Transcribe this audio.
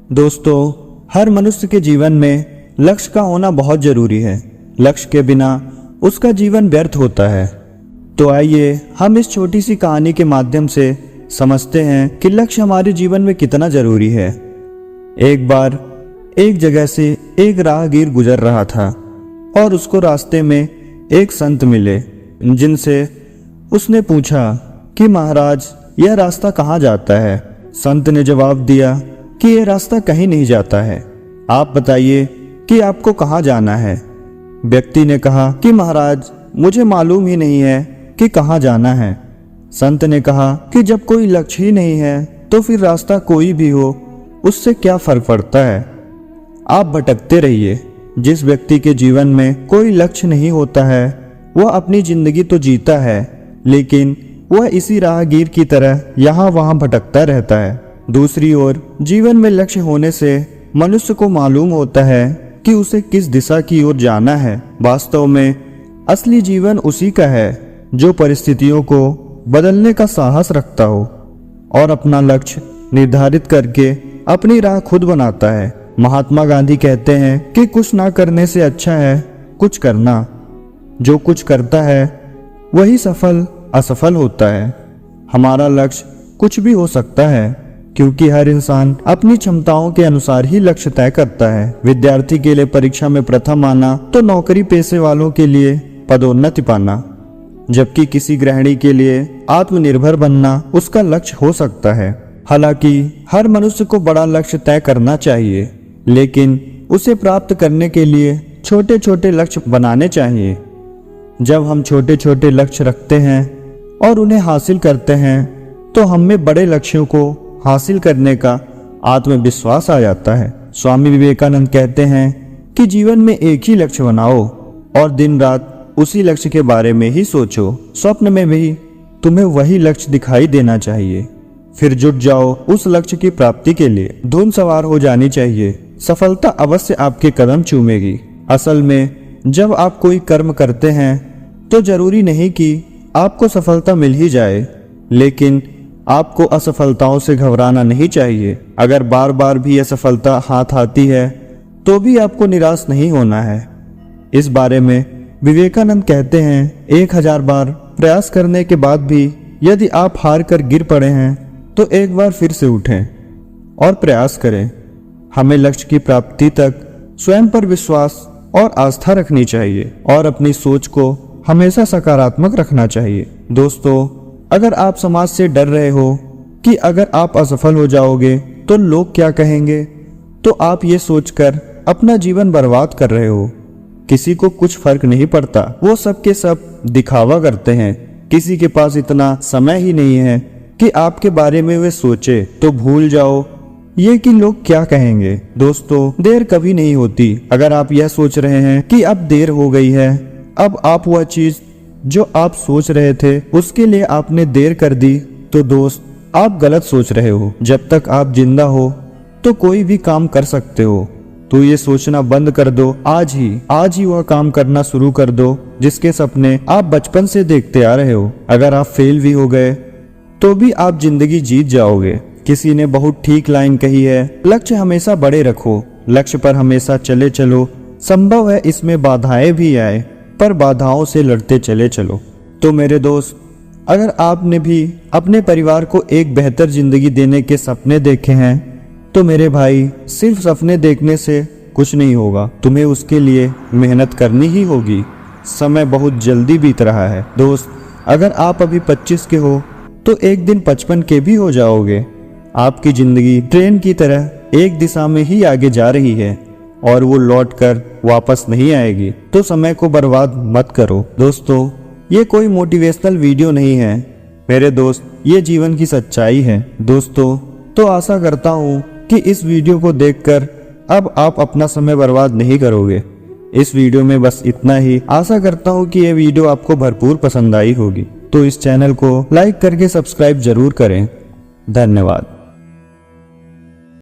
दोस्तों, हर मनुष्य के जीवन में लक्ष्य का होना बहुत जरूरी है। लक्ष्य के बिना उसका जीवन व्यर्थ होता है। तो आइए हम इस छोटी सी कहानी के माध्यम से समझते हैं कि लक्ष्य हमारे जीवन में कितना जरूरी है। एक बार एक जगह से एक राहगीर गुजर रहा था और उसको रास्ते में एक संत मिले, जिनसे उसने पूछा कि महाराज, यह रास्ता कहाँ जाता है। संत ने जवाब दिया कि यह रास्ता कहीं नहीं जाता है, आप बताइए कि आपको कहाँ जाना है। व्यक्ति ने कहा कि महाराज, मुझे मालूम ही नहीं है कि कहाँ जाना है। संत ने कहा कि जब कोई लक्ष्य ही नहीं है तो फिर रास्ता कोई भी हो उससे क्या फर्क पड़ता है। आप भटकते रहिए। जिस व्यक्ति के जीवन में कोई लक्ष्य नहीं होता है वह अपनी जिंदगी तो जीता है, लेकिन वह इसी राहगीर की तरह यहाँ वहाँ भटकता रहता है। दूसरी ओर जीवन में लक्ष्य होने से मनुष्य को मालूम होता है कि उसे किस दिशा की ओर जाना है। वास्तव में असली जीवन उसी का है जो परिस्थितियों को बदलने का साहस रखता हो और अपना लक्ष्य निर्धारित करके अपनी राह खुद बनाता है। महात्मा गांधी कहते हैं कि कुछ ना करने से अच्छा है कुछ करना। जो कुछ करता है वही सफल असफल होता है। हमारा लक्ष्य कुछ भी हो सकता है, क्योंकि हर इंसान अपनी क्षमताओं के अनुसार ही लक्ष्य तय करता है। विद्यार्थी के लिए परीक्षा में प्रथम आना तो नौकरी पेशे वालों के लिए पदोन्नति पाना, जबकि किसी गृहिणी के लिए आत्मनिर्भर बनना उसका लक्ष्य हो सकता है। हालांकि हर मनुष्य को बड़ा लक्ष्य तय करना चाहिए, लेकिन उसे प्राप्त करने के लिए छोटे छोटे लक्ष्य बनाने चाहिए। जब हम छोटे छोटे लक्ष्य रखते हैं और उन्हें हासिल करते हैं तो हम में बड़े लक्ष्यों को हासिल करने का आत्मविश्वास आ जाता है। स्वामी विवेकानंद कहते हैं कि जीवन में एक ही लक्ष्य बनाओ और दिन रात उसी लक्ष्य के बारे में ही सोचो। स्वप्न में भी तुम्हें वही लक्ष्य दिखाई देना चाहिए, फिर जुट जाओ उस लक्ष्य की प्राप्ति के लिए। धुन सवार हो जानी चाहिए, सफलता अवश्य आपके कदम चूमेगी। असल में जब आप कोई कर्म करते हैं तो जरूरी नहीं कि आपको सफलता मिल ही जाए, लेकिन आपको असफलताओं से घबराना नहीं चाहिए। अगर बार बार भी असफलता हाथ आती है तो भी आपको निराश नहीं होना है। इस बारे में विवेकानंद कहते हैं, 1000 बार प्रयास करने के बाद भी यदि आप हार कर गिर पड़े हैं तो एक बार फिर से उठें और प्रयास करें। हमें लक्ष्य की प्राप्ति तक स्वयं पर विश्वास और आस्था रखनी चाहिए और अपनी सोच को हमेशा सकारात्मक रखना चाहिए। दोस्तों, अगर आप समाज से डर रहे हो कि अगर आप असफल हो जाओगे तो लोग क्या कहेंगे, तो आप ये सोचकर अपना जीवन बर्बाद कर रहे हो। किसी को कुछ फर्क नहीं पड़ता, वो सब के सब दिखावा करते हैं। किसी के पास इतना समय ही नहीं है कि आपके बारे में वे सोचे। तो भूल जाओ ये कि लोग क्या कहेंगे। दोस्तों, देर कभी नहीं होती। अगर आप यह सोच रहे हैं कि अब देर हो गई है, अब आप वह चीज जो आप सोच रहे थे उसके लिए आपने देर कर दी, तो दोस्त आप गलत सोच रहे हो। जब तक आप जिंदा हो तो कोई भी काम कर सकते हो। तो ये सोचना बंद कर दो। आज ही वह काम करना शुरू कर दो जिसके सपने आप बचपन से देखते आ रहे हो। अगर आप फेल भी हो गए तो भी आप जिंदगी जीत जाओगे। किसी ने बहुत ठीक लाइन कही है, लक्ष्य हमेशा बड़े रखो, लक्ष्य पर हमेशा चले चलो। संभव है इसमें बाधाएं भी आए, पर बाधाओं से लड़ते चले चलो। तो मेरे दोस्त, अगर आपने भी अपने परिवार को एक बेहतर जिंदगी देने के सपने देखे हैं तो मेरे भाई, सिर्फ सपने देखने से कुछ नहीं होगा, तुम्हें उसके लिए मेहनत करनी ही होगी। समय बहुत जल्दी बीत रहा है दोस्त। अगर आप अभी 25 के हो तो एक दिन 55 के भी हो जाओगे। आपकी जिंदगी ट्रेन की तरह एक दिशा में ही आगे जा रही है और वो लौटकर वापस नहीं आएगी। तो समय को बर्बाद मत करो। दोस्तों, ये कोई मोटिवेशनल वीडियो नहीं है मेरे दोस्त, ये जीवन की सच्चाई है। दोस्तों, तो आशा करता हूँ कि इस वीडियो को देखकर अब आप अपना समय बर्बाद नहीं करोगे। इस वीडियो में बस इतना ही। आशा करता हूँ कि ये वीडियो आपको भरपूर पसंद आई होगी। तो इस चैनल को लाइक करके सब्सक्राइब जरूर करें। धन्यवाद।